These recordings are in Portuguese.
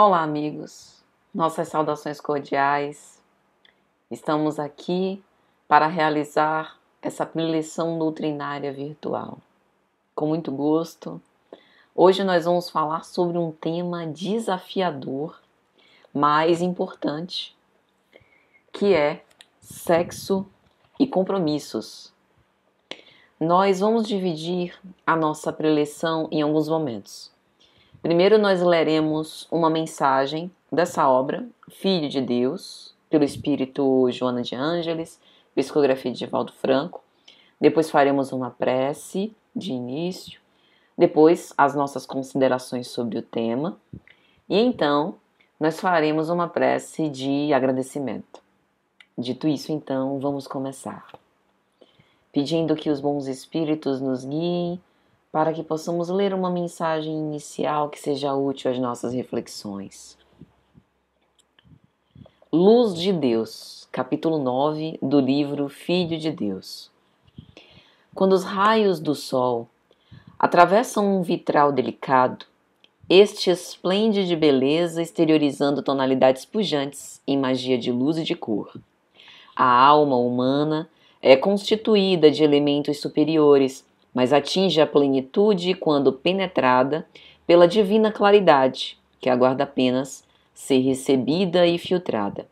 Olá, amigos. Nossas saudações cordiais. Estamos aqui para realizar essa lição doutrinária virtual. Com muito gosto. Hoje nós vamos falar sobre um tema desafiador, mas importante, que é sexo e compromissos. Nós vamos dividir a nossa preleção em alguns momentos. Primeiro nós leremos uma mensagem dessa obra, Filho de Deus, pelo Espírito Joana de Ângeles, psicografia de Divaldo Franco. Depois faremos uma prece de início, depois as nossas considerações sobre o tema, e então nós faremos uma prece de agradecimento. Dito isso, então, vamos começar. Pedindo que os bons espíritos nos guiem para que possamos ler uma mensagem inicial que seja útil às nossas reflexões. Luz de Deus, capítulo 9 do livro Filho de Deus. Quando os raios do sol atravessam um vitral delicado, este esplende de beleza exteriorizando tonalidades pujantes em magia de luz e de cor. A alma humana é constituída de elementos superiores, mas atinge a plenitude quando penetrada pela divina claridade, que aguarda apenas ser recebida e filtrada.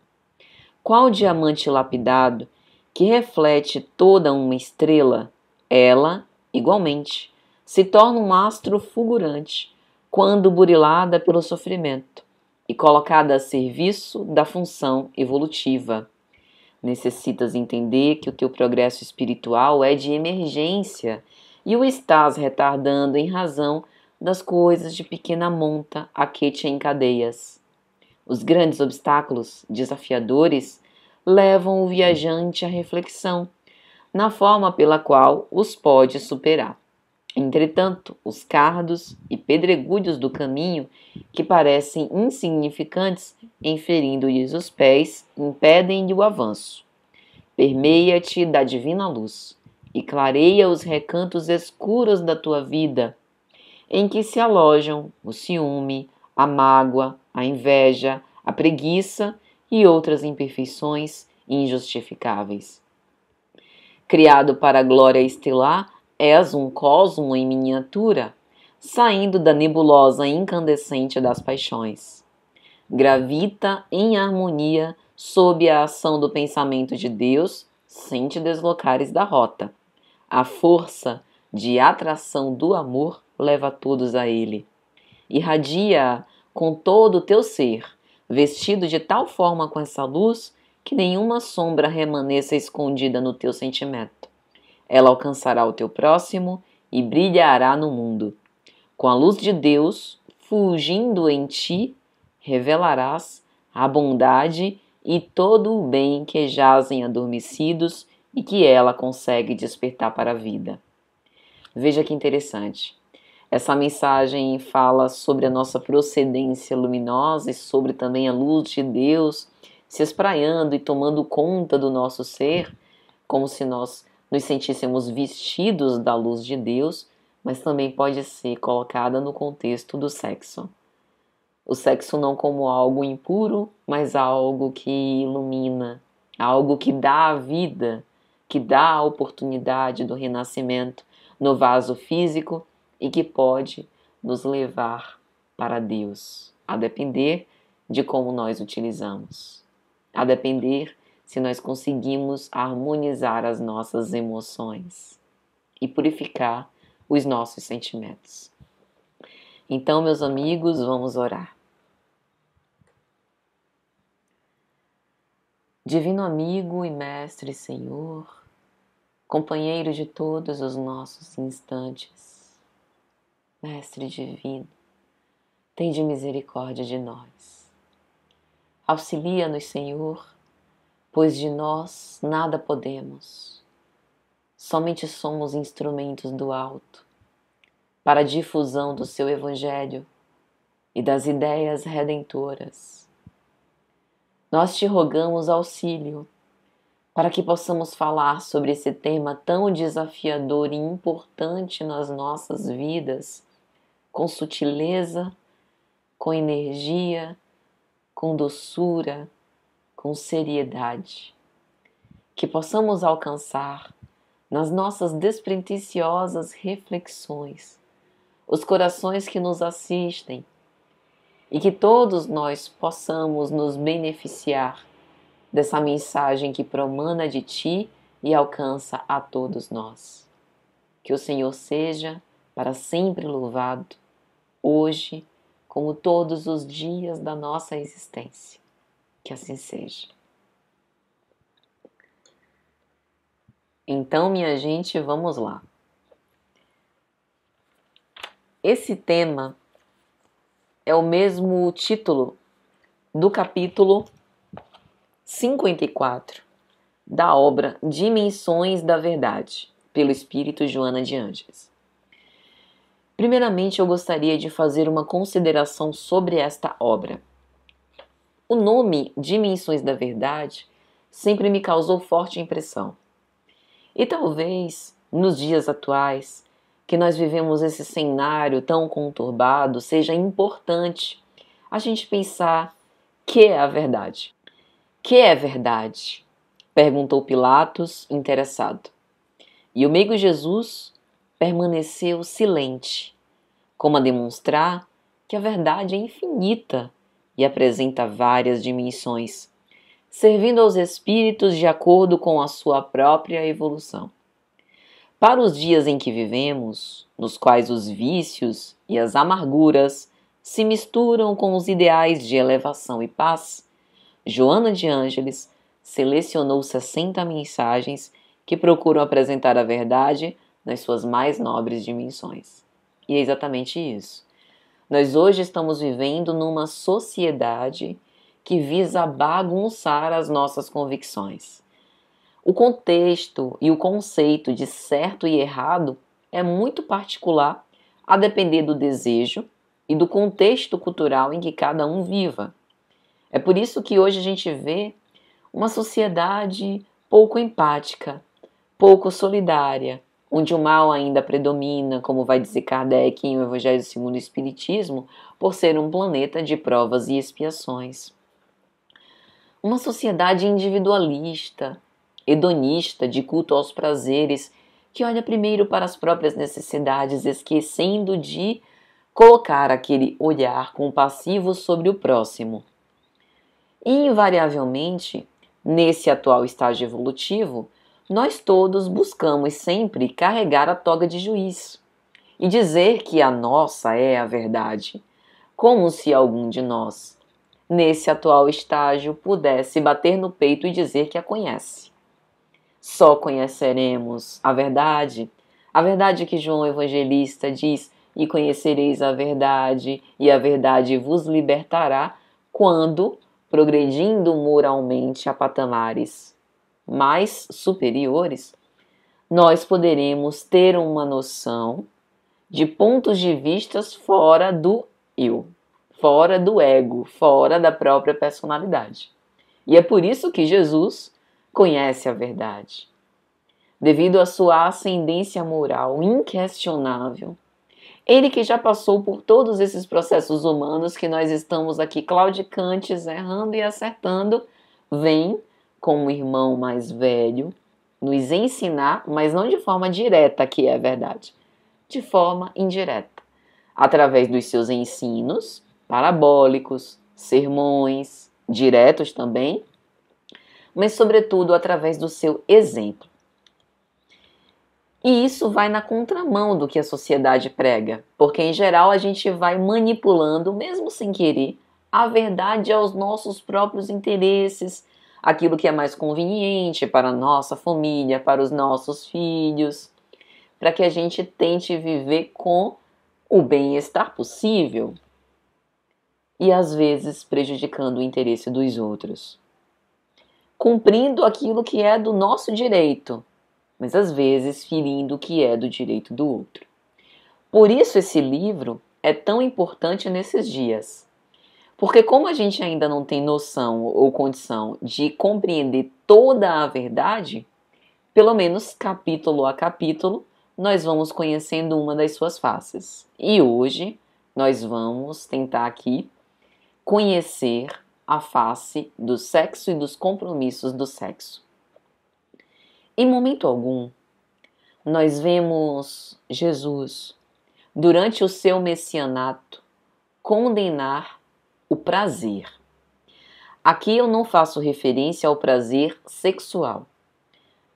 Qual diamante lapidado que reflete toda uma estrela, ela, igualmente, se torna um astro fulgurante quando burilada pelo sofrimento e colocada a serviço da função evolutiva. Necessitas entender que o teu progresso espiritual é de emergência e o estás retardando em razão das coisas de pequena monta a que te encadeias. Os grandes obstáculos desafiadores levam o viajante à reflexão, na forma pela qual os pode superar. Entretanto, os cardos e pedregulhos do caminho, que parecem insignificantes em ferindo-lhes os pés, impedem-lhe o avanço. Permeia-te da divina luz e clareia os recantos escuros da tua vida, em que se alojam o ciúme, a mágoa, a inveja, a preguiça e outras imperfeições injustificáveis. Criado para a glória estelar, és um cosmo em miniatura, saindo da nebulosa incandescente das paixões. Gravita em harmonia sob a ação do pensamento de Deus, sem te deslocares da rota. A força de atração do amor leva todos a ele. Irradia com todo o teu ser, vestido de tal forma com essa luz que nenhuma sombra remaneça escondida no teu sentimento. Ela alcançará o teu próximo e brilhará no mundo. Com a luz de Deus, fulgindo em ti, revelarás a bondade e todo o bem que jazem adormecidos e que ela consegue despertar para a vida. Veja que interessante. Essa mensagem fala sobre a nossa procedência luminosa e sobre também a luz de Deus se espraiando e tomando conta do nosso ser, como se nós nos sentíssemos vestidos da luz de Deus, mas também pode ser colocada no contexto do sexo. O sexo não como algo impuro, mas algo que ilumina, algo que dá a vida, que dá a oportunidade do renascimento no vaso físico e que pode nos levar para Deus, a depender de como nós utilizamos, a depender se nós conseguimos harmonizar as nossas emoções e purificar os nossos sentimentos. Então, meus amigos, vamos orar. Divino amigo e mestre Senhor, companheiro de todos os nossos instantes, mestre divino, tende misericórdia de nós. Auxilia-nos, Senhor, pois de nós nada podemos. Somente somos instrumentos do alto para a difusão do seu Evangelho e das ideias redentoras. Nós te rogamos auxílio para que possamos falar sobre esse tema tão desafiador e importante nas nossas vidas, com sutileza, com energia com doçura, com seriedade, que possamos alcançar nas nossas despretensiosas reflexões os corações que nos assistem e que todos nós possamos nos beneficiar dessa mensagem que promana de Ti e alcança a todos nós. Que o Senhor seja para sempre louvado, hoje, como todos os dias da nossa existência. Que assim seja. Então, minha gente, vamos lá. Esse tema é o mesmo título do capítulo 54 da obra Dimensões da Verdade, pelo Espírito Joana de Ângeles. Primeiramente, eu gostaria de fazer uma consideração sobre esta obra. O nome Dimensões da Verdade sempre me causou forte impressão. E talvez, nos dias atuais, que nós vivemos esse cenário tão conturbado, seja importante a gente pensar que é a verdade. Que é verdade? Perguntou Pilatos, interessado. E o meigo Jesus permaneceu silente, como a demonstrar que a verdade é infinita e apresenta várias dimensões, servindo aos espíritos de acordo com a sua própria evolução. Para os dias em que vivemos, nos quais os vícios e as amarguras se misturam com os ideais de elevação e paz, Joana de Ângeles selecionou 60 mensagens que procuram apresentar a verdade nas suas mais nobres dimensões. E é exatamente isso. Nós hoje estamos vivendo numa sociedade que visa bagunçar as nossas convicções. O contexto e o conceito de certo e errado é muito particular, a depender do desejo e do contexto cultural em que cada um viva. É por isso que hoje a gente vê uma sociedade pouco empática, pouco solidária, onde o mal ainda predomina, como vai dizer Kardec em O Evangelho segundo o Espiritismo, por ser um planeta de provas e expiações. Uma sociedade individualista, hedonista, de culto aos prazeres, que olha primeiro para as próprias necessidades, esquecendo de colocar aquele olhar compassivo sobre o próximo. E, invariavelmente, nesse atual estágio evolutivo, nós todos buscamos sempre carregar a toga de juiz e dizer que a nossa é a verdade, como se algum de nós, nesse atual estágio, pudesse bater no peito e dizer que a conhece. Só conheceremos a verdade que João Evangelista diz, e conhecereis a verdade vos libertará, quando, progredindo moralmente a patamares mais superiores, nós poderemos ter uma noção de pontos de vistas fora do eu, fora do ego, fora da própria personalidade. E é por isso que Jesus conhece a verdade. Devido à sua ascendência moral inquestionável, ele que já passou por todos esses processos humanos que nós estamos aqui claudicantes, errando e acertando, vem, como irmão mais velho, nos ensinar, mas não de forma direta, que é a verdade, de forma indireta, através dos seus ensinos parabólicos, sermões, diretos também, mas sobretudo através do seu exemplo. E isso vai na contramão do que a sociedade prega, porque em geral a gente vai manipulando, mesmo sem querer, a verdade aos nossos próprios interesses, aquilo que é mais conveniente para a nossa família, para os nossos filhos, para que a gente tente viver com o bem-estar possível e às vezes prejudicando o interesse dos outros. Cumprindo aquilo que é do nosso direito, mas às vezes ferindo o que é do direito do outro. Por isso esse livro é tão importante nesses dias. Porque como a gente ainda não tem noção ou condição de compreender toda a verdade, pelo menos capítulo a capítulo, nós vamos conhecendo uma das suas faces. E hoje nós vamos tentar aqui conhecer a face do sexo e dos compromissos do sexo. Em momento algum, nós vemos Jesus, durante o seu messianato, condenar o prazer. Aqui eu não faço referência ao prazer sexual.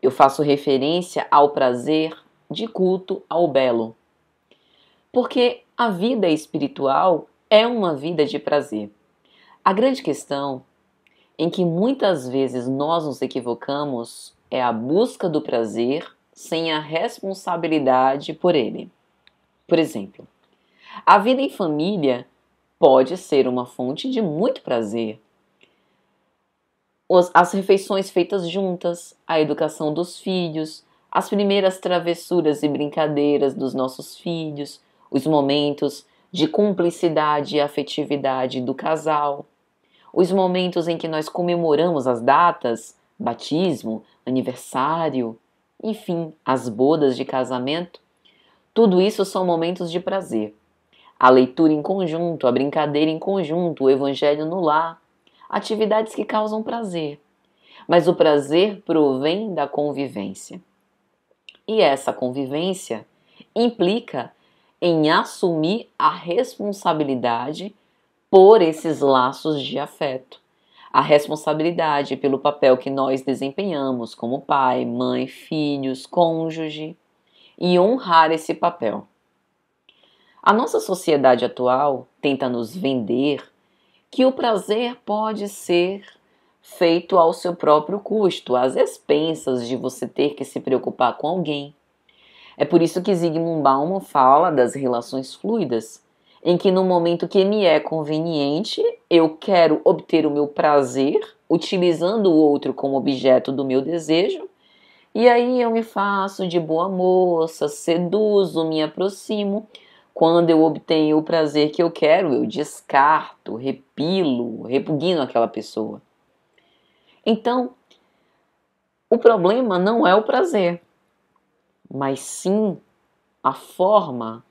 Eu faço referência ao prazer de culto ao belo. Porque a vida espiritual é uma vida de prazer. A grande questão em que muitas vezes nós nos equivocamos é a busca do prazer sem a responsabilidade por ele. Por exemplo, a vida em família pode ser uma fonte de muito prazer. As refeições feitas juntas, a educação dos filhos, as primeiras travessuras e brincadeiras dos nossos filhos, os momentos de cumplicidade e afetividade do casal, os momentos em que nós comemoramos as datas, batismo, aniversário, enfim, as bodas de casamento, tudo isso são momentos de prazer. A leitura em conjunto, a brincadeira em conjunto, o evangelho no lar, atividades que causam prazer. Mas o prazer provém da convivência. E essa convivência implica em assumir a responsabilidade por esses laços de afeto. A responsabilidade pelo papel que nós desempenhamos como pai, mãe, filhos, cônjuge, e honrar esse papel. A nossa sociedade atual tenta nos vender que o prazer pode ser feito ao seu próprio custo, às expensas de você ter que se preocupar com alguém. É por isso que Zygmunt Bauman fala das relações fluidas, em que no momento que me é conveniente, eu quero obter o meu prazer, utilizando o outro como objeto do meu desejo, e aí eu me faço de boa moça, seduzo, me aproximo. Quando eu obtenho o prazer que eu quero, eu descarto, repilo, repugno aquela pessoa. Então, o problema não é o prazer, mas sim a forma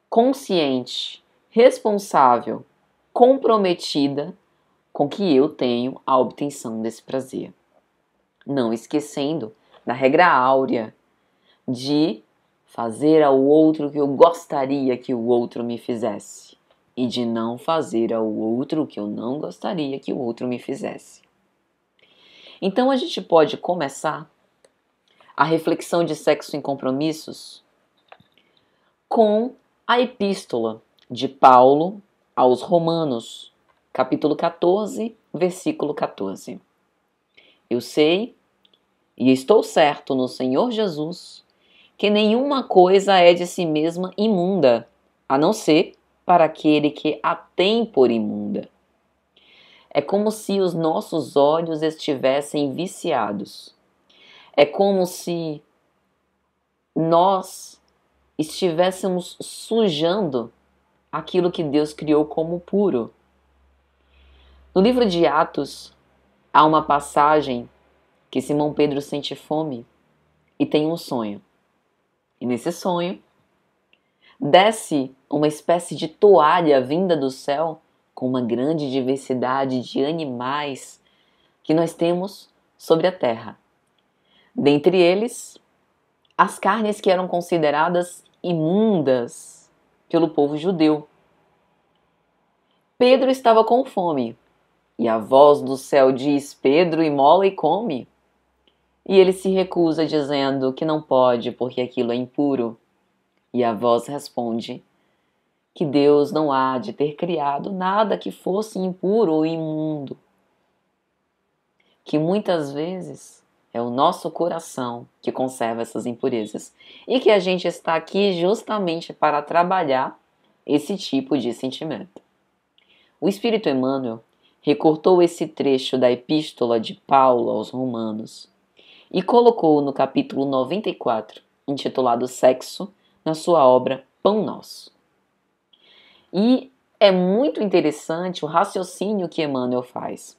consciente, responsável, comprometida com que eu tenho a obtenção desse prazer. Não esquecendo da regra áurea de fazer ao outro o que eu gostaria que o outro me fizesse e de não fazer ao outro o que eu não gostaria que o outro me fizesse. Então a gente pode começar a reflexão de sexo em compromissos com a epístola de Paulo aos Romanos, capítulo 14, versículo 14. Eu sei e estou certo no Senhor Jesus que nenhuma coisa é de si mesma imunda, a não ser para aquele que a tem por imunda. É como se os nossos olhos estivessem viciados. É como se nós estivéssemos sujando aquilo que Deus criou como puro. No livro de Atos, há uma passagem que Simão Pedro sente fome e tem um sonho. E nesse sonho, desce uma espécie de toalha vinda do céu com uma grande diversidade de animais que nós temos sobre a terra. Dentre eles, as carnes que eram consideradas imundas pelo povo judeu. Pedro estava com fome, e a voz do céu diz: Pedro, imola e come. E ele se recusa, dizendo que não pode, porque aquilo é impuro. E a voz responde que Deus não há de ter criado nada que fosse impuro ou imundo. Que muitas vezes é o nosso coração que conserva essas impurezas. E que a gente está aqui justamente para trabalhar esse tipo de sentimento. O Espírito Emmanuel recortou esse trecho da epístola de Paulo aos Romanos e colocou no capítulo 94, intitulado Sexo, na sua obra Pão Nosso. E é muito interessante o raciocínio que Emmanuel faz.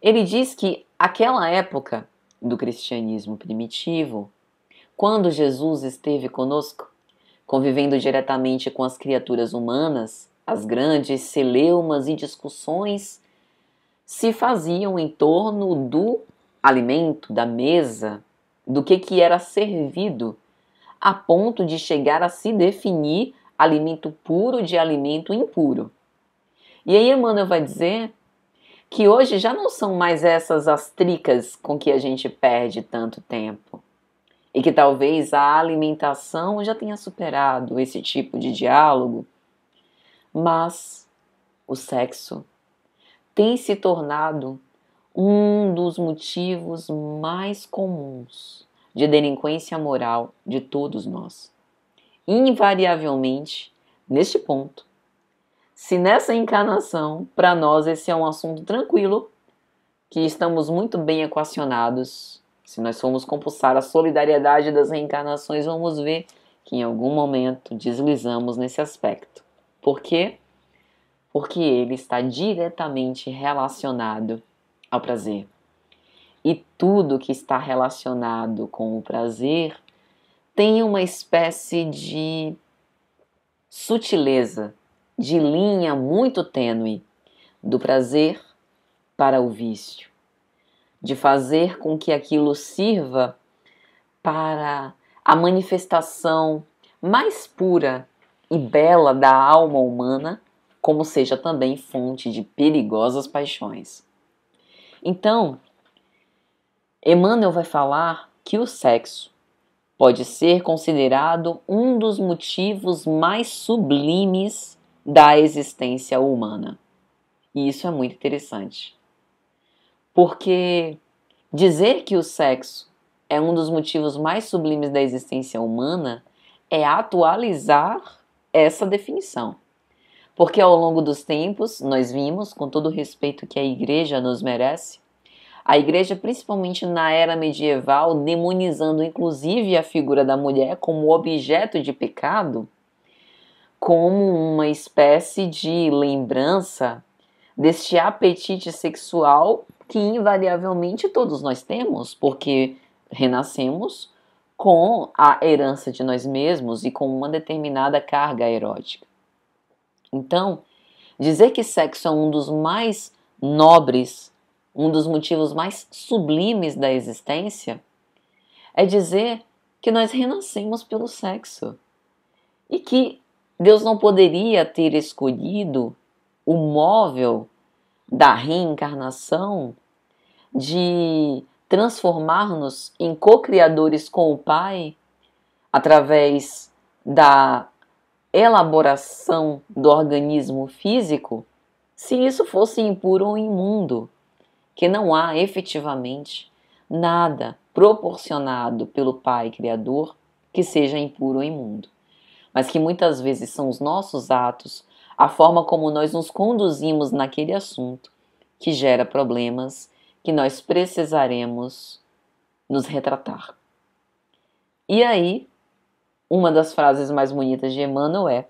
Ele diz que aquela época do cristianismo primitivo, quando Jesus esteve conosco, convivendo diretamente com as criaturas humanas, as grandes celeumas e discussões se faziam em torno do alimento, da mesa, do que era servido, a ponto de chegar a se definir alimento puro de alimento impuro. E aí Emmanuel vai dizer que hoje já não são mais essas as tricas com que a gente perde tanto tempo. E que talvez a alimentação já tenha superado esse tipo de diálogo, mas o sexo tem se tornado um dos motivos mais comuns de delinquência moral de todos nós. Invariavelmente, neste ponto, se nessa encarnação, para nós esse é um assunto tranquilo, que estamos muito bem equacionados, se nós formos compulsar a solidariedade das reencarnações, vamos ver que em algum momento deslizamos nesse aspecto. Por quê? Porque ele está diretamente relacionado ao prazer. E tudo que está relacionado com o prazer tem uma espécie de sutileza, de linha muito tênue do prazer para o vício, de fazer com que aquilo sirva para a manifestação mais pura e bela da alma humana, como seja também fonte de perigosas paixões. Então, Emmanuel vai falar que o sexo pode ser considerado um dos motivos mais sublimes da existência humana. E isso é muito interessante. Porque dizer que o sexo é um dos motivos mais sublimes da existência humana é atualizar essa definição. Porque ao longo dos tempos, nós vimos, com todo o respeito que a Igreja nos merece, a Igreja, principalmente na era medieval, demonizando inclusive a figura da mulher como objeto de pecado, como uma espécie de lembrança deste apetite sexual que invariavelmente todos nós temos, porque renascemos com a herança de nós mesmos e com uma determinada carga erótica. Então, dizer que sexo é um dos mais nobres, um dos motivos mais sublimes da existência, é dizer que nós renascemos pelo sexo e que Deus não poderia ter escolhido o móvel da reencarnação de transformar-nos em co-criadores com o Pai através da elaboração do organismo físico, se isso fosse impuro ou imundo, que não há efetivamente nada proporcionado pelo Pai Criador que seja impuro ou imundo, mas que muitas vezes são os nossos atos, a forma como nós nos conduzimos naquele assunto, que gera problemas que nós precisaremos nos retratar. E aí, uma das frases mais bonitas de Emmanuel é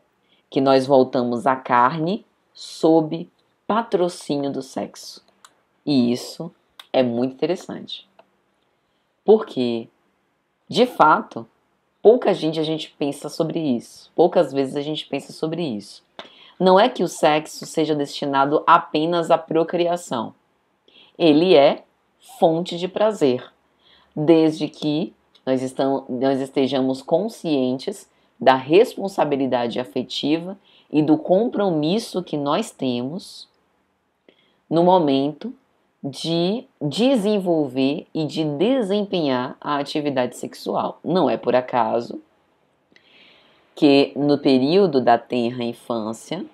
que nós voltamos à carne sob patrocínio do sexo. E isso é muito interessante. Porque, de fato, pouca gente a gente pensa sobre isso. Poucas vezes a gente pensa sobre isso. Não é que o sexo seja destinado apenas à procriação. Ele é fonte de prazer, desde que nós estejamos conscientes da responsabilidade afetiva e do compromisso que nós temos no momento de desenvolver e de desempenhar a atividade sexual. Não é por acaso que no período da tenra infância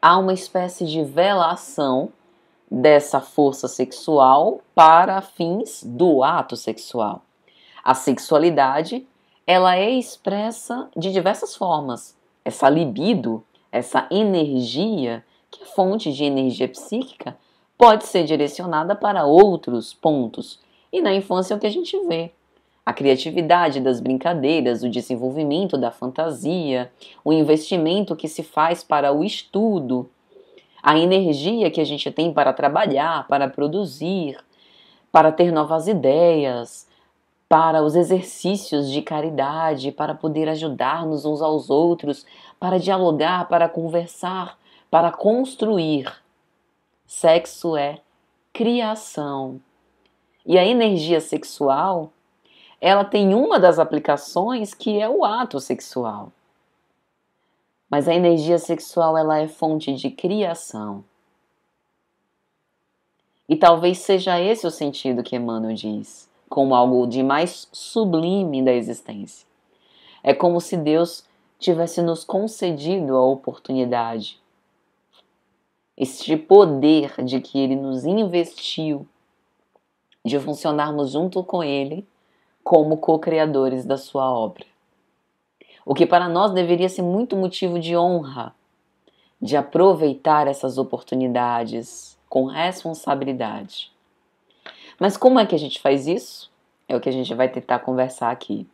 há uma espécie de velação dessa força sexual para fins do ato sexual. A sexualidade, ela é expressa de diversas formas. Essa libido, essa energia, que é fonte de energia psíquica, pode ser direcionada para outros pontos. E na infância é o que a gente vê. A criatividade das brincadeiras, o desenvolvimento da fantasia, o investimento que se faz para o estudo, a energia que a gente tem para trabalhar, para produzir, para ter novas ideias, para os exercícios de caridade, para poder ajudar-nos uns aos outros, para dialogar, para conversar, para construir. Sexo é criação. E a energia sexual, ela tem uma das aplicações que é o ato sexual. Mas a energia sexual, ela é fonte de criação. E talvez seja esse o sentido que Emmanuel diz, como algo de mais sublime da existência. É como se Deus tivesse nos concedido a oportunidade, este poder de que Ele nos investiu, de funcionarmos junto com Ele como co-criadores da sua obra. O que para nós deveria ser muito motivo de honra, de aproveitar essas oportunidades com responsabilidade. Mas como é que a gente faz isso? É o que a gente vai tentar conversar aqui.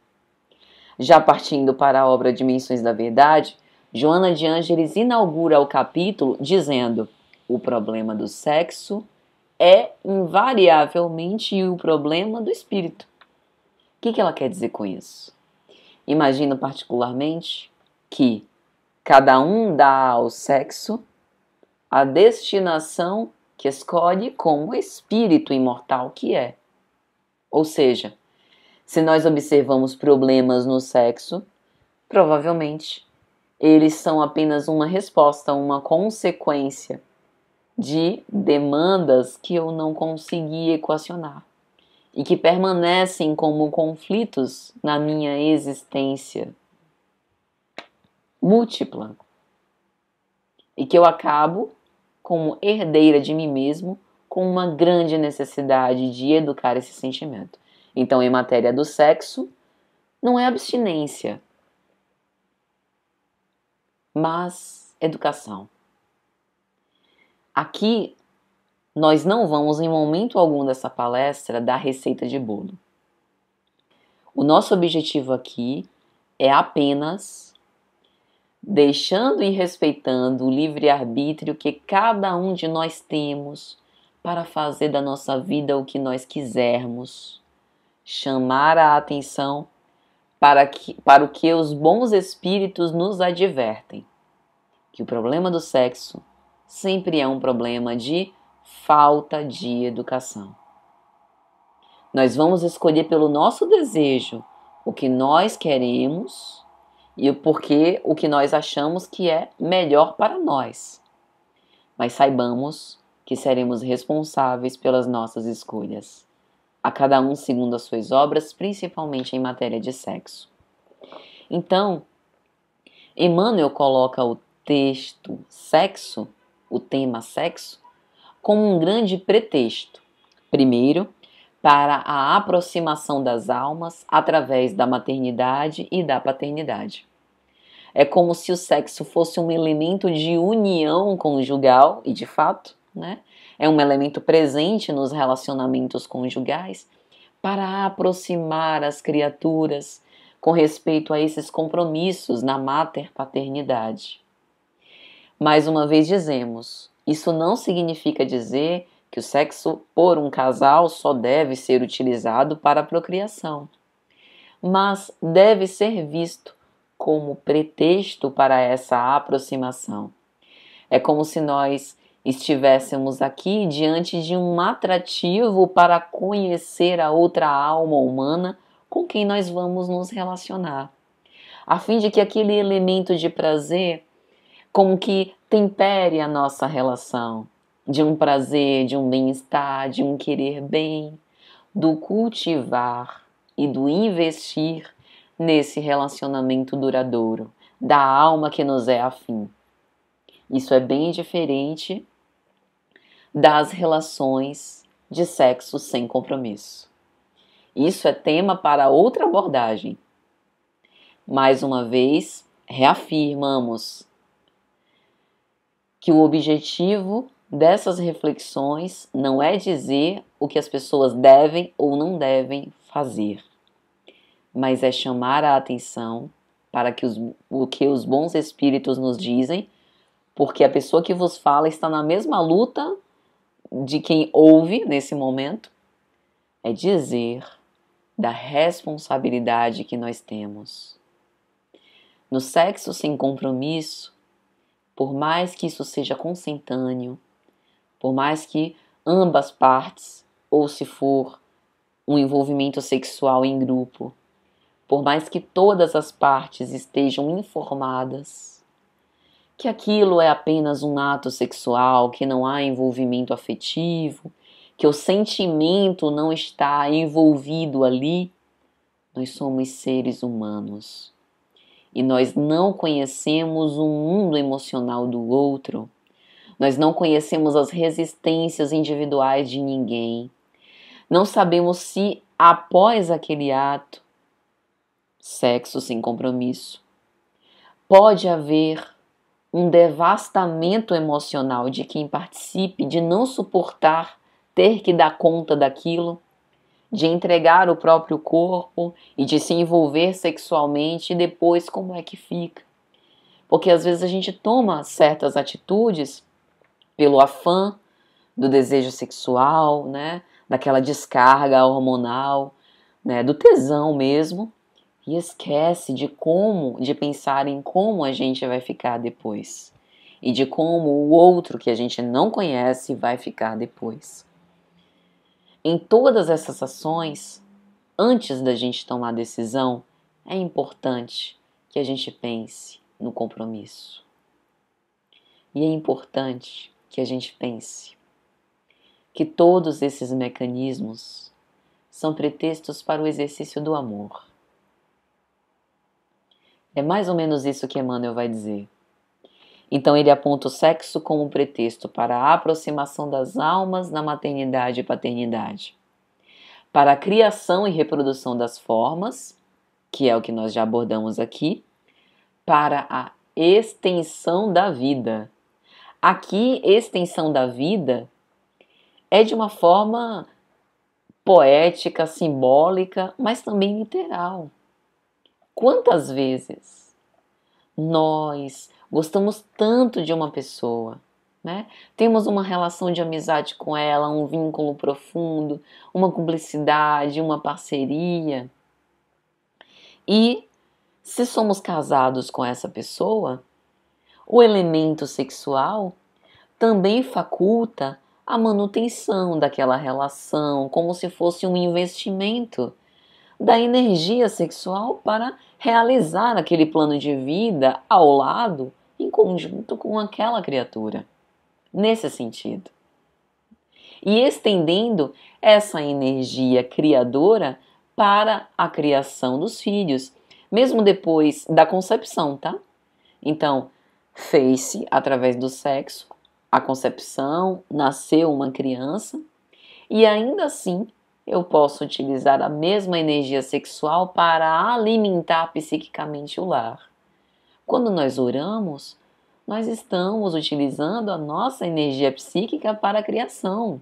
Já partindo para a obra Dimensões da Verdade, Joana de Ângeles inaugura o capítulo dizendo: o problema do sexo é invariavelmente o problema do espírito. O que ela quer dizer com isso? Imagino particularmente que cada um dá ao sexo a destinação que escolhe como espírito imortal que é. Ou seja, se nós observamos problemas no sexo, provavelmente eles são apenas uma resposta, uma consequência de demandas que eu não consegui equacionar e que permanecem como conflitos na minha existência múltipla e que eu acabo, como herdeira de mim mesmo, com uma grande necessidade de educar esse sentimento. Então, em matéria do sexo, não é abstinência, mas educação. Aqui, nós não vamos, em momento algum dessa palestra, dar receita de bolo. O nosso objetivo aqui é apenas deixando e respeitando o livre-arbítrio que cada um de nós temos para fazer da nossa vida o que nós quisermos, chamar a atenção para o que os bons espíritos nos advertem, que o problema do sexo sempre é um problema de falta de educação. Nós vamos escolher pelo nosso desejo o que nós queremos e porque o que nós achamos que é melhor para nós. Mas saibamos que seremos responsáveis pelas nossas escolhas, a cada um segundo as suas obras, principalmente em matéria de sexo. Então, Emmanuel coloca o texto sexo, o tema sexo, como um grande pretexto. Primeiro, para a aproximação das almas através da maternidade e da paternidade. É como se o sexo fosse um elemento de união conjugal, e de fato, né, é um elemento presente nos relacionamentos conjugais para aproximar as criaturas com respeito a esses compromissos na mater-paternidade. Mais uma vez dizemos, isso não significa dizer que o sexo por um casal só deve ser utilizado para a procriação, mas deve ser visto como pretexto para essa aproximação. É como se nós estivéssemos aqui diante de um atrativo para conhecer a outra alma humana com quem nós vamos nos relacionar, a fim de que aquele elemento de prazer como que tempere a nossa relação, de um prazer, de um bem-estar, de um querer bem, do cultivar e do investir nesse relacionamento duradouro, da alma que nos é afim. Isso é bem diferente das relações de sexo sem compromisso. Isso é tema para outra abordagem. Mais uma vez, reafirmamos que o objetivo dessas reflexões não é dizer o que as pessoas devem ou não devem fazer, mas é chamar a atenção para o que os bons espíritos nos dizem, porque a pessoa que vos fala está na mesma luta de quem ouve nesse momento, é dizer da responsabilidade que nós temos. No sexo sem compromisso, por mais que isso seja consentâneo, por mais que ambas partes, ou se for um envolvimento sexual em grupo, por mais que todas as partes estejam informadas que aquilo é apenas um ato sexual, que não há envolvimento afetivo, que o sentimento não está envolvido ali, nós somos seres humanos e nós não conhecemos o mundo emocional do outro, nós não conhecemos as resistências individuais de ninguém, não sabemos se após aquele ato, sexo sem compromisso, pode haver um devastamento emocional de quem participe, de não suportar ter que dar conta daquilo, de entregar o próprio corpo e de se envolver sexualmente e depois como é que fica. Porque às vezes a gente toma certas atitudes pelo afã do desejo sexual, né, daquela descarga hormonal, né, do tesão mesmo, e esquece de pensar em como a gente vai ficar depois e de como o outro que a gente não conhece vai ficar depois. Em todas essas ações, antes da gente tomar a decisão, é importante que a gente pense no compromisso. E é importante que a gente pense que todos esses mecanismos são pretextos para o exercício do amor. É mais ou menos isso que Emmanuel vai dizer. Então ele aponta o sexo como um pretexto para a aproximação das almas na maternidade e paternidade, para a criação e reprodução das formas, que é o que nós já abordamos aqui, para a extensão da vida. Aqui, extensão da vida é de uma forma poética, simbólica, mas também literal. Quantas vezes nós gostamos tanto de uma pessoa, né? Temos uma relação de amizade com ela, um vínculo profundo, uma cumplicidade, uma parceria. E se somos casados com essa pessoa, o elemento sexual também faculta a manutenção daquela relação, como se fosse um investimento da energia sexual para realizar aquele plano de vida ao lado, em conjunto com aquela criatura. Nesse sentido. E estendendo essa energia criadora para a criação dos filhos, mesmo depois da concepção, tá? Então, fez-se através do sexo, a concepção, nasceu uma criança, e ainda assim eu posso utilizar a mesma energia sexual para alimentar psiquicamente o lar. Quando nós oramos, nós estamos utilizando a nossa energia psíquica para a criação,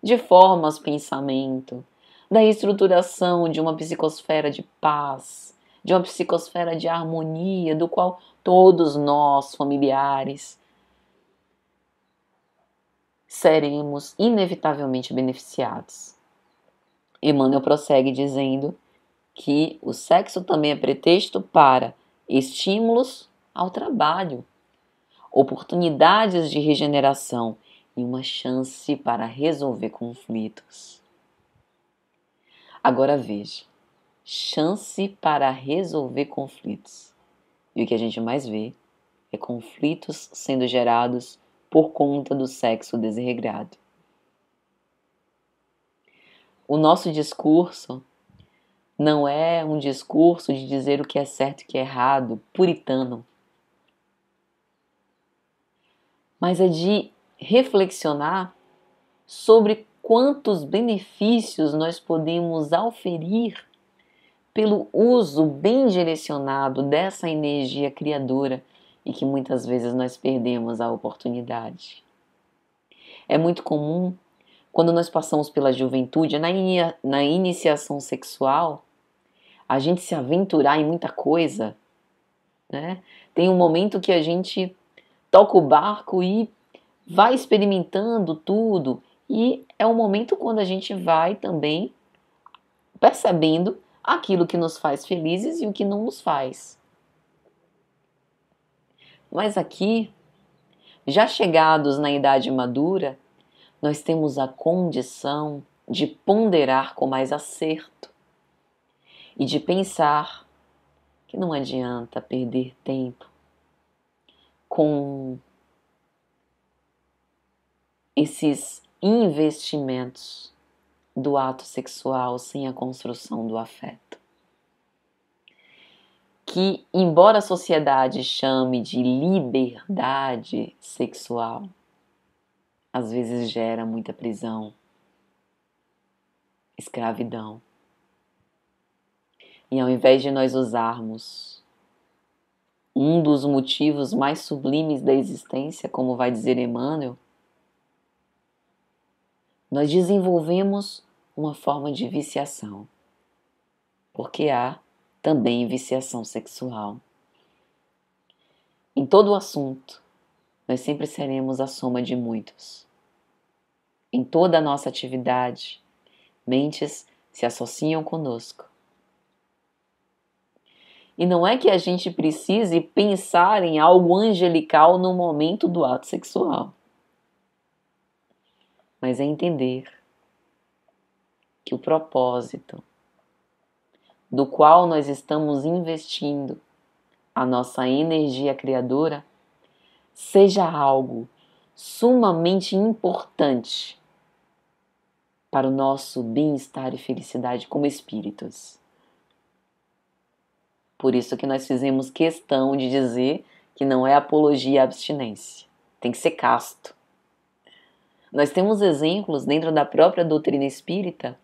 de formas pensamento, da estruturação de uma psicosfera de paz, de uma psicosfera de harmonia, do qual todos nós, familiares, seremos inevitavelmente beneficiados. Emmanuel prossegue dizendo que o sexo também é pretexto para estímulos ao trabalho, oportunidades de regeneração e uma chance para resolver conflitos. Agora veja, chance para resolver conflitos. E o que a gente mais vê é conflitos sendo gerados por conta do sexo desregrado. O nosso discurso não é um discurso de dizer o que é certo e o que é errado, puritano, mas é de reflexionar sobre quantos benefícios nós podemos auferir pelo uso bem direcionado dessa energia criadora e que muitas vezes nós perdemos a oportunidade. É muito comum, quando nós passamos pela juventude, na iniciação sexual, a gente se aventurar em muita coisa, né? Tem um momento que a gente toca o barco e vai experimentando tudo, e é um momento quando a gente vai também percebendo aquilo que nos faz felizes e o que não nos faz. Mas aqui, já chegados na idade madura, nós temos a condição de ponderar com mais acerto e de pensar que não adianta perder tempo com esses investimentos do ato sexual sem a construção do afeto. Que, embora a sociedade chame de liberdade sexual, às vezes gera muita prisão, escravidão. E ao invés de nós usarmos um dos motivos mais sublimes da existência, como vai dizer Emmanuel, nós desenvolvemos uma forma de viciação, porque há também viciação sexual. Em todo o assunto, nós sempre seremos a soma de muitos. Em toda a nossa atividade, mentes se associam conosco. E não é que a gente precise pensar em algo angelical no momento do ato sexual, mas é entender que o propósito do qual nós estamos investindo a nossa energia criadora seja algo sumamente importante para o nosso bem-estar e felicidade como espíritos. Por isso que nós fizemos questão de dizer que não é apologia à abstinência. Tem que ser casto. Nós temos exemplos dentro da própria doutrina espírita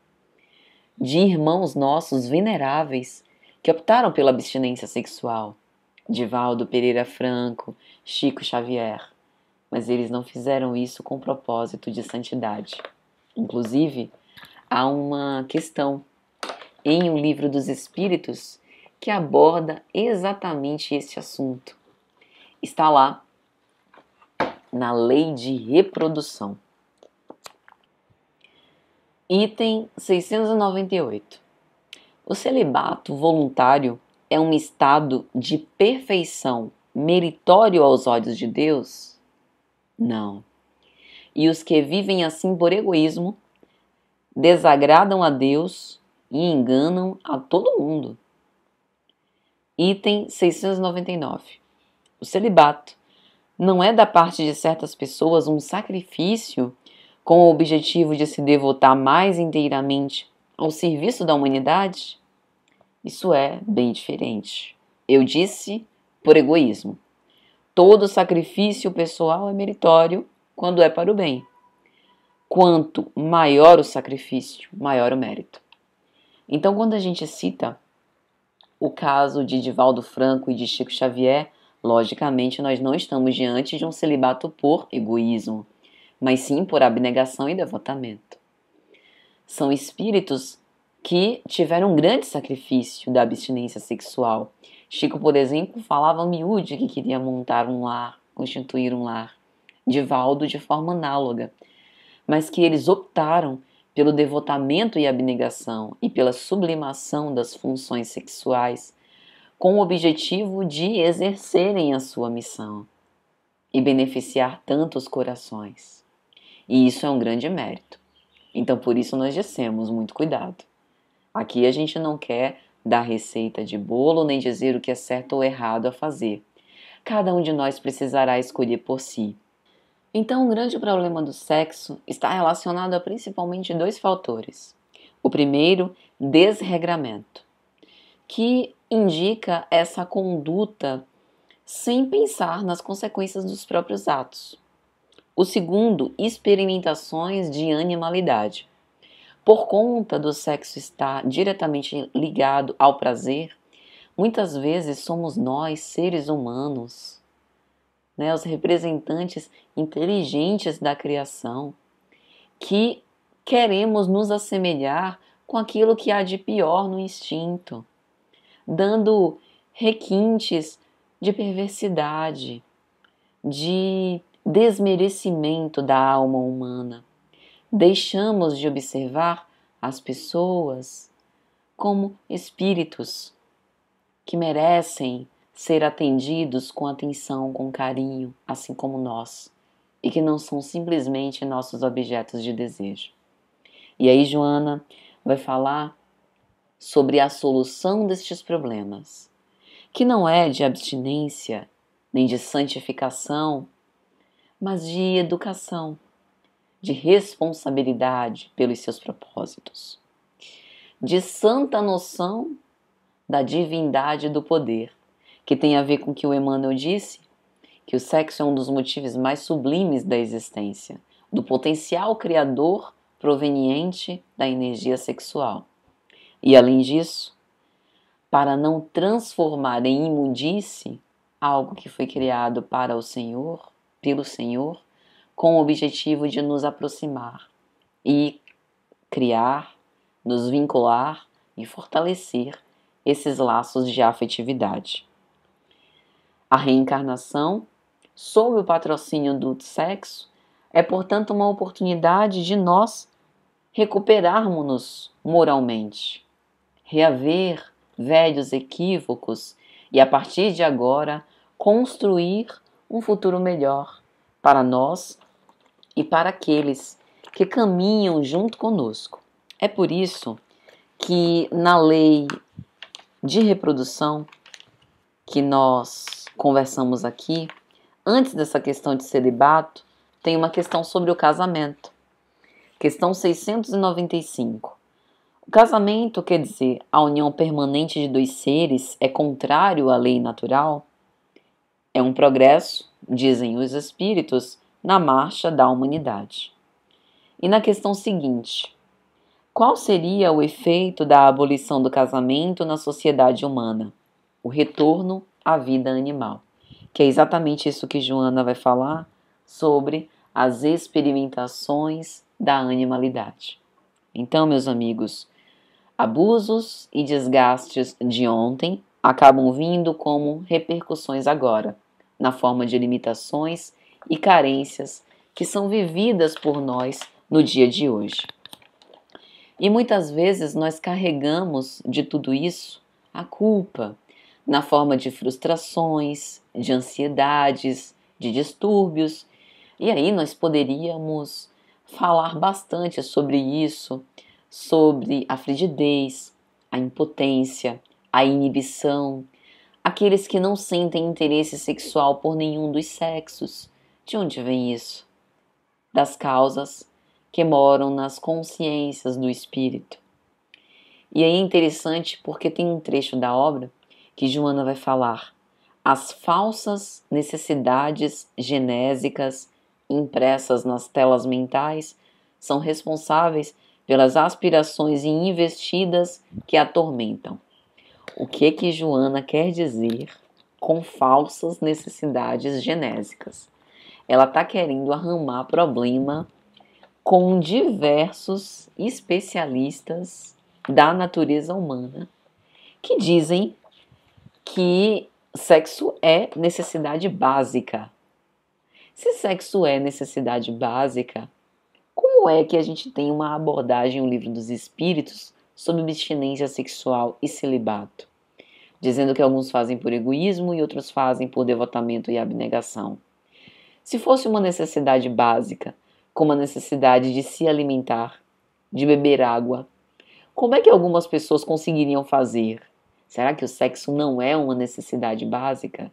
de irmãos nossos veneráveis que optaram pela abstinência sexual. Divaldo Pereira Franco, Chico Xavier. Mas eles não fizeram isso com propósito de santidade. Inclusive, há uma questão em O Livro dos Espíritos que aborda exatamente esse assunto. Está lá na Lei de Reprodução. Item 698. O celibato voluntário é um estado de perfeição meritório aos olhos de Deus? Não. E os que vivem assim por egoísmo desagradam a Deus e enganam a todo mundo. Item 699. O celibato não é da parte de certas pessoas um sacrifício com o objetivo de se devotar mais inteiramente ao serviço da humanidade? Isso é bem diferente. Eu disse por egoísmo. Todo sacrifício pessoal é meritório quando é para o bem. Quanto maior o sacrifício, maior o mérito. Então, quando a gente cita o caso de Divaldo Franco e de Chico Xavier, logicamente nós não estamos diante de um celibato por egoísmo, mas sim por abnegação e devotamento. São espíritos que tiveram um grande sacrifício da abstinência sexual. Chico, por exemplo, falava miúde que queria montar um lar, constituir um lar. Divaldo de forma análoga, mas que eles optaram pelo devotamento e abnegação e pela sublimação das funções sexuais, com o objetivo de exercerem a sua missão e beneficiar tantos corações. E isso é um grande mérito. Então, por isso nós dissemos, muito cuidado. Aqui a gente não quer dar receita de bolo, nem dizer o que é certo ou errado a fazer. Cada um de nós precisará escolher por si. Então, o grande problema do sexo está relacionado a principalmente dois fatores. O primeiro, desregramento, que indica essa conduta sem pensar nas consequências dos próprios atos. O segundo, experimentações de animalidade. Por conta do sexo estar diretamente ligado ao prazer, muitas vezes somos nós, seres humanos, os representantes inteligentes da criação, que queremos nos assemelhar com aquilo que há de pior no instinto, dando requintes de perversidade, de desmerecimento da alma humana. Deixamos de observar as pessoas como espíritos que merecem ser atendidos com atenção, com carinho, assim como nós. e que não são simplesmente nossos objetos de desejo. E aí Joana vai falar sobre a solução destes problemas, que não é de abstinência, nem de santificação, mas de educação, de responsabilidade pelos seus propósitos, de santa noção da divindade do poder, que tem a ver com o que o Emmanuel disse, que o sexo é um dos motivos mais sublimes da existência, do potencial criador proveniente da energia sexual. E além disso, para não transformar em imundície algo que foi criado para o Senhor, pelo Senhor, com o objetivo de nos aproximar e criar, nos vincular e fortalecer esses laços de afetividade. A reencarnação, sob o patrocínio do sexo, é, portanto, uma oportunidade de nós recuperarmos-nos moralmente, reaver velhos equívocos e, a partir de agora, construir um futuro melhor para nós e para aqueles que caminham junto conosco. É por isso que na lei de reprodução que nós conversamos aqui, antes dessa questão de celibato, tem uma questão sobre o casamento. Questão 695. O casamento, quer dizer, a união permanente de dois seres, é contrário à lei natural? É um progresso, dizem os espíritos, na marcha da humanidade. E na questão seguinte, qual seria o efeito da abolição do casamento na sociedade humana? O retorno à vida animal, que é exatamente isso que Joana vai falar sobre as experimentações da animalidade. Então, meus amigos, abusos e desgastes de ontem acabam vindo como repercussões agora, na forma de limitações e carências que são vividas por nós no dia de hoje. E muitas vezes nós carregamos de tudo isso a culpa, na forma de frustrações, de ansiedades, de distúrbios. E aí nós poderíamos falar bastante sobre isso, sobre a frigidez, a impotência, a inibição, aqueles que não sentem interesse sexual por nenhum dos sexos. De onde vem isso? Das causas que moram nas consciências do espírito. E aí é interessante porque tem um trecho da obra que Joana vai falar: as falsas necessidades genésicas impressas nas telas mentais são responsáveis pelas aspirações investidas que atormentam. O que Joana quer dizer com falsas necessidades genésicas? Ela está querendo arrumar problema com diversos especialistas da natureza humana que dizem que sexo é necessidade básica. Se sexo é necessidade básica, como é que a gente tem uma abordagem no Livro dos Espíritos sobre abstinência sexual e celibato? Dizendo que alguns fazem por egoísmo e outros fazem por devotamento e abnegação. Se fosse uma necessidade básica, como a necessidade de se alimentar, de beber água, como é que algumas pessoas conseguiriam fazer? Será que o sexo não é uma necessidade básica?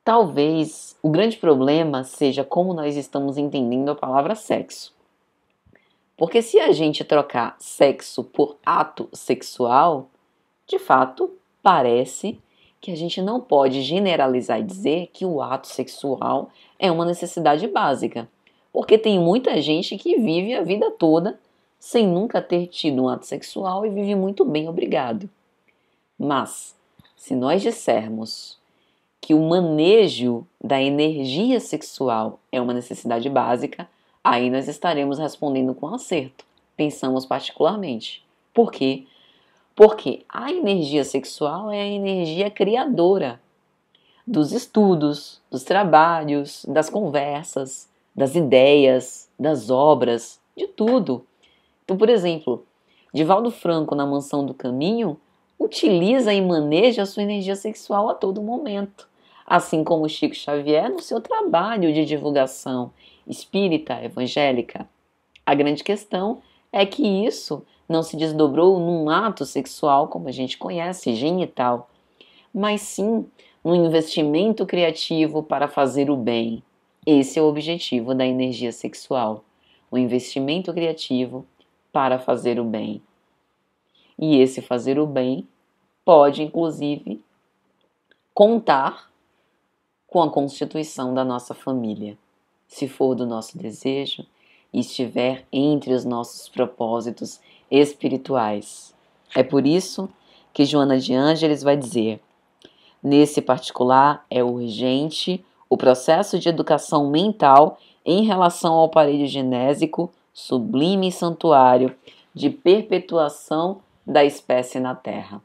Talvez o grande problema seja como nós estamos entendendo a palavra sexo. Porque se a gente trocar sexo por ato sexual, de fato, parece que a gente não pode generalizar e dizer que o ato sexual é uma necessidade básica. Porque tem muita gente que vive a vida toda sem nunca ter tido um ato sexual e vive muito bem, obrigado. Mas, se nós dissermos que o manejo da energia sexual é uma necessidade básica, aí nós estaremos respondendo com acerto. Pensamos particularmente. Por quê? Porque a energia sexual é a energia criadora dos estudos, dos trabalhos, das conversas, das ideias, das obras, de tudo. Então, por exemplo, Divaldo Franco, na Mansão do Caminho, utiliza e maneja a sua energia sexual a todo momento. assim como Chico Xavier no seu trabalho de divulgação espírita evangélica. A grande questão é que isso não se desdobrou num ato sexual como a gente conhece, genital, mas sim num investimento criativo para fazer o bem. Esse é o objetivo da energia sexual, o investimento criativo para fazer o bem. E esse fazer o bem pode, inclusive, contar com a constituição da nossa família, se for do nosso desejo e estiver entre os nossos propósitos espirituais. É por isso que Joana de Ângeles vai dizer: nesse particular é urgente o processo de educação mental em relação ao aparelho genésico, sublime santuário de perpetuação da espécie na Terra.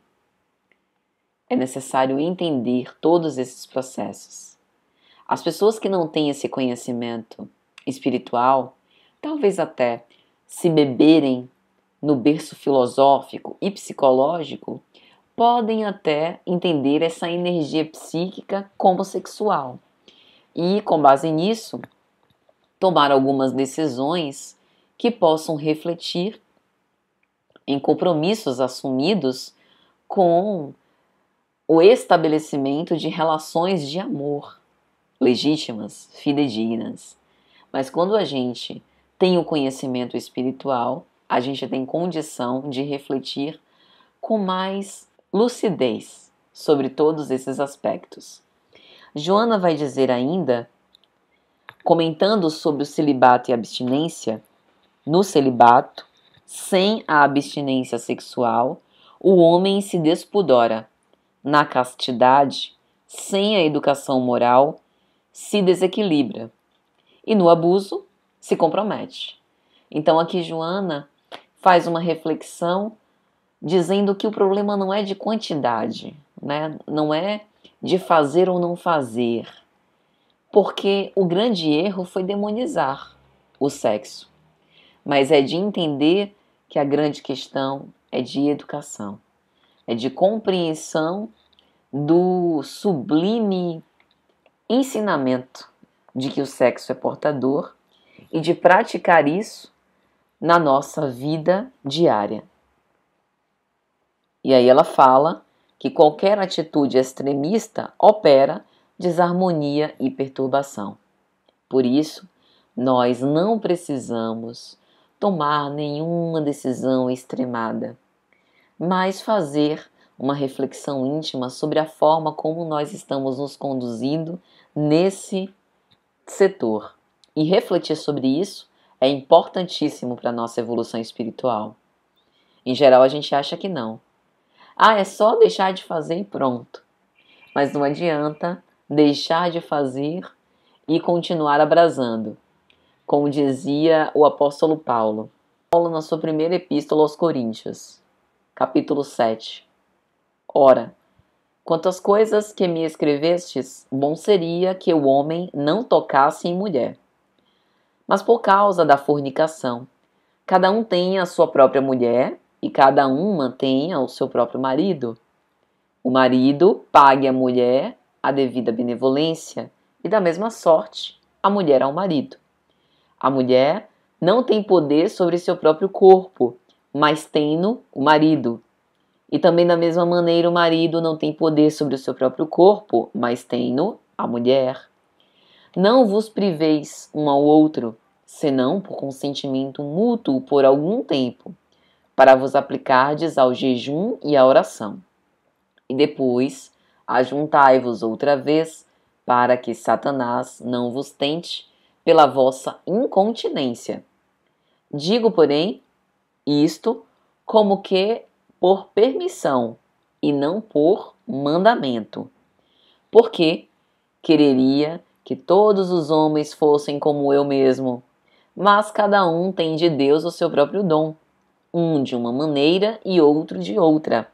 É necessário entender todos esses processos. As pessoas que não têm esse conhecimento espiritual, talvez até se beberem no berço filosófico e psicológico, podem até entender essa energia psíquica como sexual e, com base nisso, tomar algumas decisões que possam refletir em compromissos assumidos com o estabelecimento de relações de amor legítimas, fidedignas. Mas quando a gente tem o conhecimento espiritual, a gente tem condição de refletir com mais lucidez sobre todos esses aspectos. Joana vai dizer ainda, comentando sobre o celibato e abstinência: no celibato, sem a abstinência sexual, o homem se despudora. Na castidade, sem a educação moral, se desequilibra. E no abuso, se compromete. Então aqui Joana faz uma reflexão dizendo que o problema não é de quantidade, né? Não é de fazer ou não fazer, porque o grande erro foi demonizar o sexo, mas é de entender que a grande questão é de educação, é de compreensão do sublime ensinamento de que o sexo é portador e de praticar isso na nossa vida diária. E aí ela fala que qualquer atitude extremista opera desarmonia e perturbação. Por isso, nós não precisamos tomar nenhuma decisão extremada, mas fazer uma reflexão íntima sobre a forma como nós estamos nos conduzindo nesse setor. E refletir sobre isso é importantíssimo para a nossa evolução espiritual. Em geral, a gente acha que não. É só deixar de fazer e pronto. Mas não adianta deixar de fazer e continuar abrasando. Como dizia o apóstolo Paulo. Paulo, na sua primeira epístola aos Coríntios, capítulo 7. Ora, quanto às coisas que me escrevestes, bom seria que o homem não tocasse em mulher. Mas por causa da fornicação, cada um tenha a sua própria mulher e cada um mantenha o seu próprio marido. O marido pague à mulher a devida benevolência e, da mesma sorte, a mulher ao marido. A mulher não tem poder sobre seu próprio corpo, mas tem-no o marido. E também da mesma maneira o marido não tem poder sobre o seu próprio corpo, mas tem-no a mulher. Não vos priveis um ao outro, senão por consentimento mútuo por algum tempo, para vos aplicardes ao jejum e à oração. E depois ajuntai-vos outra vez, para que Satanás não vos tente pela vossa incontinência. Digo, porém, isto como que por permissão e não por mandamento. Porque quereria que todos os homens fossem como eu mesmo, mas cada um tem de Deus o seu próprio dom, um de uma maneira e outro de outra.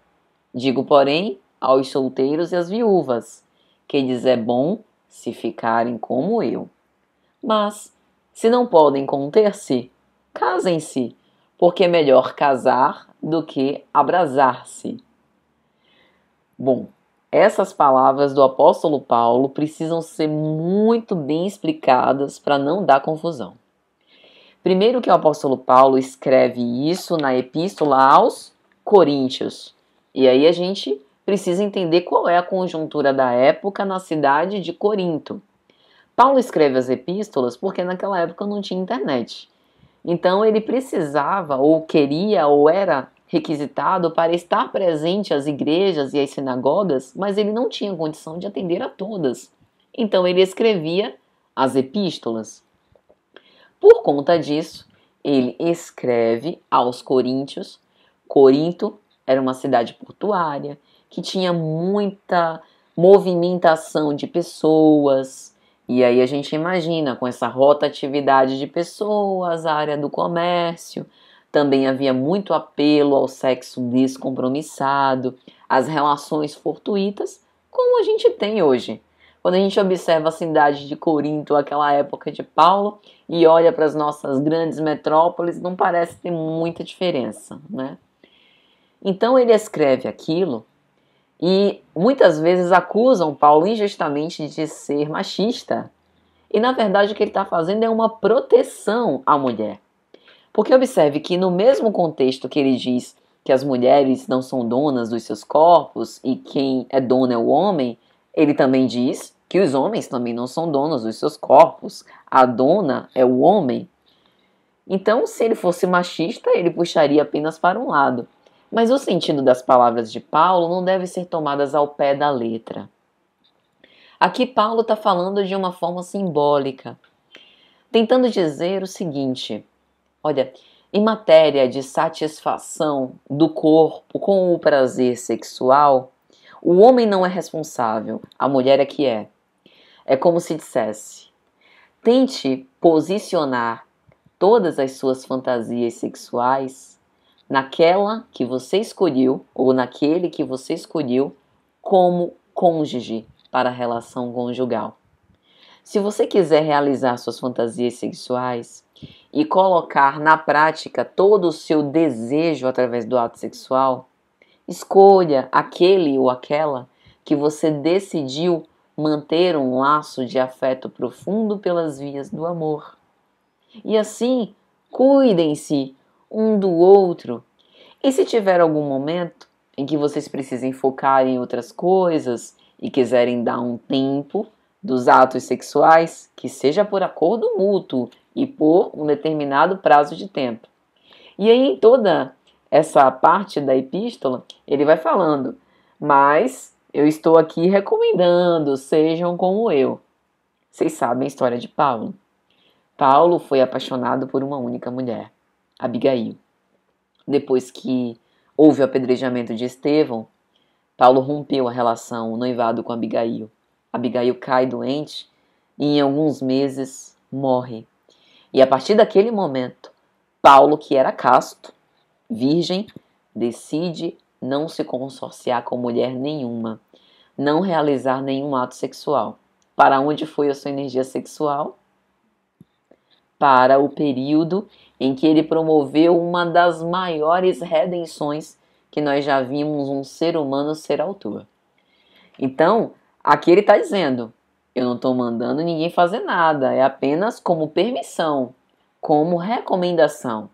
Digo, porém, aos solteiros e às viúvas, que lhes é bom se ficarem como eu. Mas, se não podem conter-se, casem-se, porque é melhor casar do que abrasar-se. Bom, essas palavras do apóstolo Paulo precisam ser muito bem explicadas para não dar confusão. Primeiro que o apóstolo Paulo escreve isso na epístola aos Coríntios. E aí a gente precisa entender qual é a conjuntura da época na cidade de Corinto. Paulo escreve as epístolas porque naquela época não tinha internet. Então ele precisava, ou queria, ou era requisitado para estar presente às igrejas e às sinagogas, mas ele não tinha condição de atender a todas. Então ele escrevia as epístolas. Por conta disso, ele escreve aos Coríntios. Corinto era uma cidade portuária que tinha muita movimentação de pessoas. E aí a gente imagina, com essa rotatividade de pessoas, a área do comércio, também havia muito apelo ao sexo descompromissado, às relações fortuitas, como a gente tem hoje. Quando a gente observa a cidade de Corinto, aquela época de Paulo, e olha para as nossas grandes metrópoles, não parece ter muita diferença, né? Então ele escreve aquilo e muitas vezes acusam Paulo injustamente de ser machista. E na verdade o que ele está fazendo é uma proteção à mulher. Porque observe que no mesmo contexto que ele diz que as mulheres não são donas dos seus corpos e quem é dono é o homem, ele também diz que os homens também não são donos dos seus corpos. A dona é o homem. Então, se ele fosse machista, ele puxaria apenas para um lado. Mas o sentido das palavras de Paulo não deve ser tomadas ao pé da letra. Aqui Paulo está falando de uma forma simbólica, tentando dizer o seguinte: olha, em matéria de satisfação do corpo com o prazer sexual, o homem não é responsável, a mulher é que é. É como se dissesse: tente posicionar todas as suas fantasias sexuais naquela que você escolheu, ou naquele que você escolheu, como cônjuge para a relação conjugal. Se você quiser realizar suas fantasias sexuais e colocar na prática todo o seu desejo através do ato sexual, escolha aquele ou aquela que você decidiu manter um laço de afeto profundo pelas vias do amor. E assim, cuidem-se um do outro. E se tiver algum momento em que vocês precisem focar em outras coisas e quiserem dar um tempo dos atos sexuais, que seja por acordo mútuo e por um determinado prazo de tempo. E aí, em toda essa parte da epístola, ele vai falando: mas eu estou aqui recomendando, sejam como eu. Vocês sabem a história de Paulo. Paulo foi apaixonado por uma única mulher, Abigail. Depois que houve o apedrejamento de Estevão, Paulo rompeu a relação, o noivado com Abigail. Abigail cai doente e em alguns meses morre. E a partir daquele momento, Paulo, que era casto, virgem, decide não se consorciar com mulher nenhuma, não realizar nenhum ato sexual. Para onde foi a sua energia sexual? Para o período em que ele promoveu uma das maiores redenções que nós já vimos um ser humano ser autor. Então, aqui ele está dizendo: eu não estou mandando ninguém fazer nada, é apenas como permissão, como recomendação.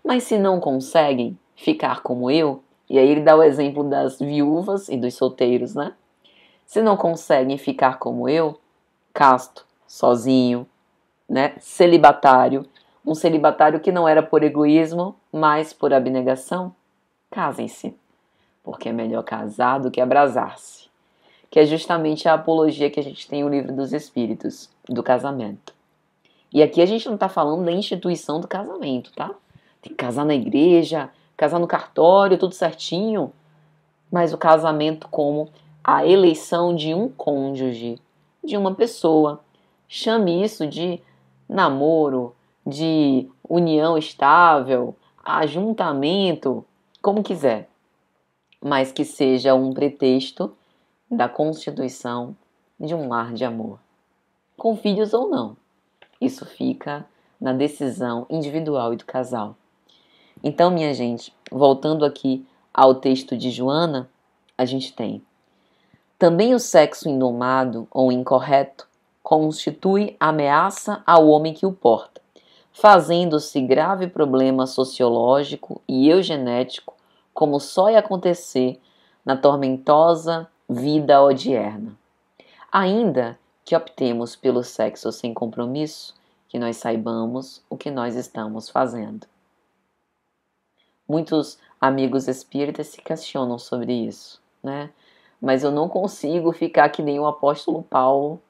Mas se não conseguem ficar como eu, e aí ele dá o exemplo das viúvas e dos solteiros, né? Se não conseguem ficar como eu, casto, sozinho, né? Celibatário, um celibatário que não era por egoísmo, mas por abnegação, casem-se, porque é melhor casar do que abrasar-se, que é justamente a apologia que a gente tem no Livro dos Espíritos, do casamento. E aqui a gente não está falando da instituição do casamento, tá? Tem que casar na igreja, casar no cartório, tudo certinho, mas o casamento como a eleição de um cônjuge, de uma pessoa. Chame isso de namoro, de união estável, ajuntamento, como quiser, mas que seja um pretexto da constituição de um lar de amor, com filhos ou não. Isso fica na decisão individual e do casal. Então, minha gente, voltando aqui ao texto de Joana, a gente tem: Também o sexo indomado ou incorreto constitui ameaça ao homem que o porta, fazendo-se grave problema sociológico e eugenético, como só ia acontecer na tormentosa vida odierna. Ainda que optemos pelo sexo sem compromisso, que nós saibamos o que nós estamos fazendo. Muitos amigos espíritas se questionam sobre isso, né? Mas eu não consigo ficar que nem o apóstolo Paulo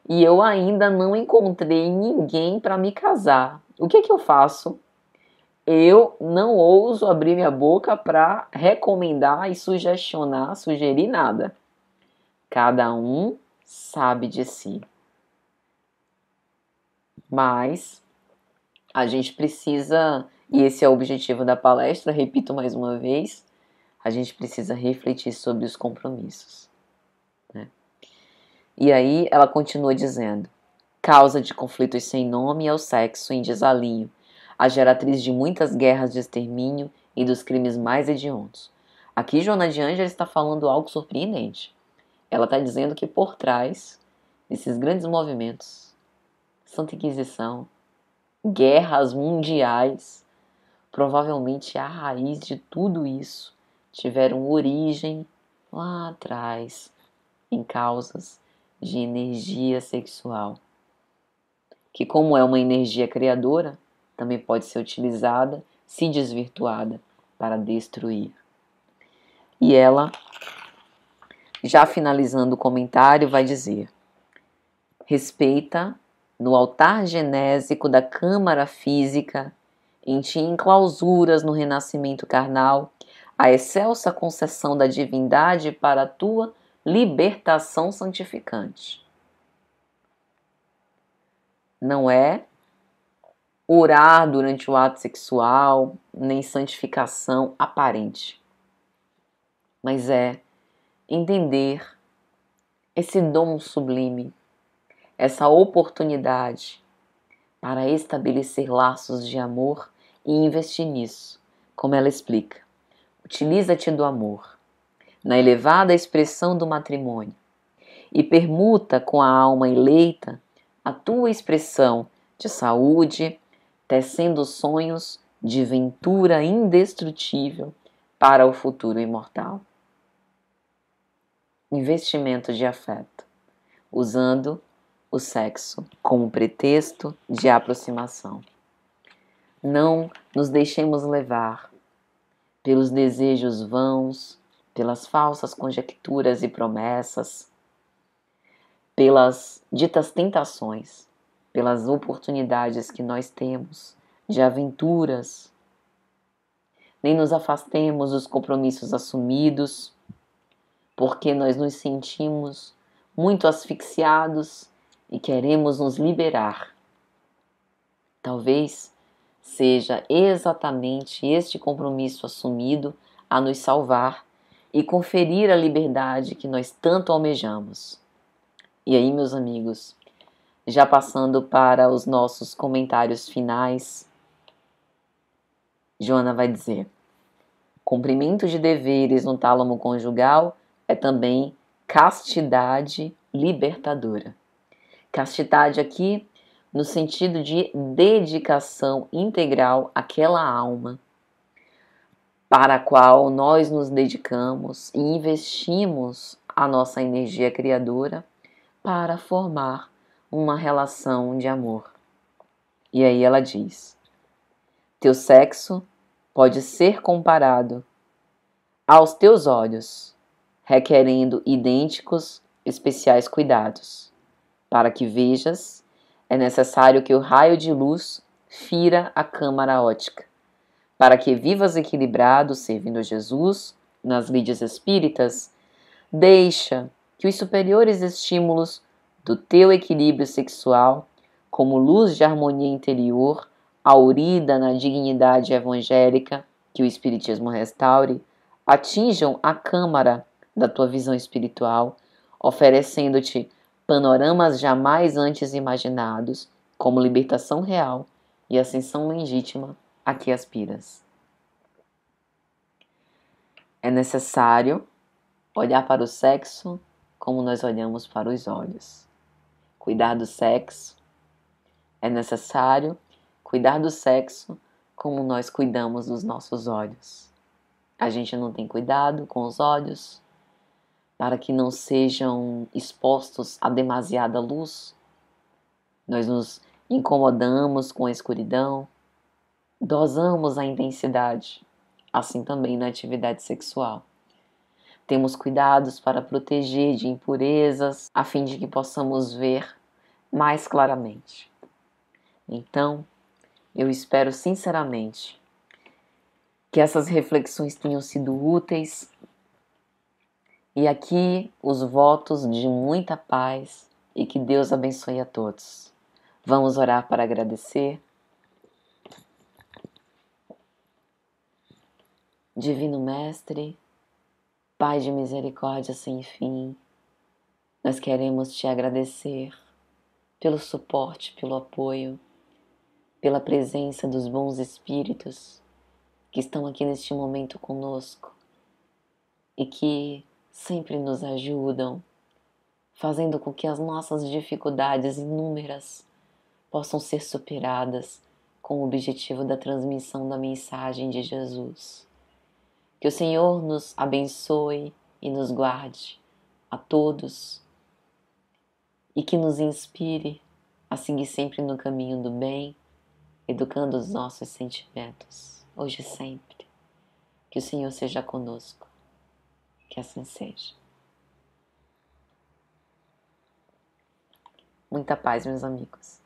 e eu ainda não encontrei ninguém para me casar. O que é que eu faço? Eu não ouso abrir minha boca para recomendar e sugerir nada. Cada um sabe de si. Mas a gente precisa, e esse é o objetivo da palestra, repito mais uma vez, a gente precisa refletir sobre os compromissos, né? E aí ela continua dizendo: causa de conflitos sem nome é o sexo em desalinho, a geratriz de muitas guerras de extermínio e dos crimes mais hediondos. Aqui Joana de Ângeles está falando algo surpreendente. Ela está dizendo que por trás desses grandes movimentos, Santa Inquisição, guerras mundiais, provavelmente a raiz de tudo isso tiveram origem lá atrás em causas de energia sexual, que como é uma energia criadora, também pode ser utilizada, se desvirtuada, para destruir. E ela, já finalizando o comentário, vai dizer: respeita no altar genésico da câmara física, em ti enclausuras no renascimento carnal, a excelsa concessão da divindade para a tua libertação santificante. Não é orar durante o ato sexual, nem santificação aparente, mas é entender esse dom sublime, essa oportunidade para estabelecer laços de amor e investir nisso, como ela explica. Utiliza-te do amor, na elevada expressão do matrimônio, e permuta com a alma eleita a tua expressão de saúde, tecendo sonhos de ventura indestrutível para o futuro imortal. Investimento de afeto, usando o sexo como pretexto de aproximação. Não nos deixemos levar pelos desejos vãos, pelas falsas conjecturas e promessas, pelas ditas tentações, pelas oportunidades que nós temos de aventuras. Nem nos afastemos dos compromissos assumidos, porque nós nos sentimos muito asfixiados e queremos nos liberar. Talvez seja exatamente este compromisso assumido a nos salvar e conferir a liberdade que nós tanto almejamos. E aí, meus amigos, já passando para os nossos comentários finais, Joana vai dizer: cumprimento de deveres no tálamo conjugal é também castidade libertadora. Castidade aqui no sentido de dedicação integral àquela alma para a qual nós nos dedicamos e investimos a nossa energia criadora para formar uma relação de amor. E aí ela diz: teu sexo pode ser comparado aos teus olhos, requerendo idênticos especiais cuidados. Para que vejas, é necessário que o raio de luz fira a câmara óptica. Para que vivas equilibrado, servindo a Jesus, nas lides espíritas, deixa que os superiores estímulos do teu equilíbrio sexual, como luz de harmonia interior, aurida na dignidade evangélica que o Espiritismo restaure, atinjam a câmara da tua visão espiritual, oferecendo-te panoramas jamais antes imaginados, como libertação real e ascensão legítima a que aspiras. É necessário olhar para o sexo como nós olhamos para os olhos. Cuidar do sexo é necessário, cuidar do sexo como nós cuidamos dos nossos olhos. A gente não tem cuidado com os olhos para que não sejam expostos a demasiada luz. Nós nos incomodamos com a escuridão, dosamos a intensidade, assim também na atividade sexual. Temos cuidados para proteger de impurezas, a fim de que possamos ver mais claramente. Então, eu espero sinceramente que essas reflexões tenham sido úteis e aqui os votos de muita paz e que Deus abençoe a todos. Vamos orar para agradecer. Divino Mestre, Pai de misericórdia sem fim, nós queremos te agradecer pelo suporte, pelo apoio, pela presença dos bons espíritos que estão aqui neste momento conosco e que sempre nos ajudam, fazendo com que as nossas dificuldades inúmeras possam ser superadas com o objetivo da transmissão da mensagem de Jesus. Que o Senhor nos abençoe e nos guarde a todos e que nos inspire a seguir sempre no caminho do bem, educando os nossos sentimentos, hoje e sempre. Que o Senhor seja conosco. Que assim seja. Muita paz, meus amigos.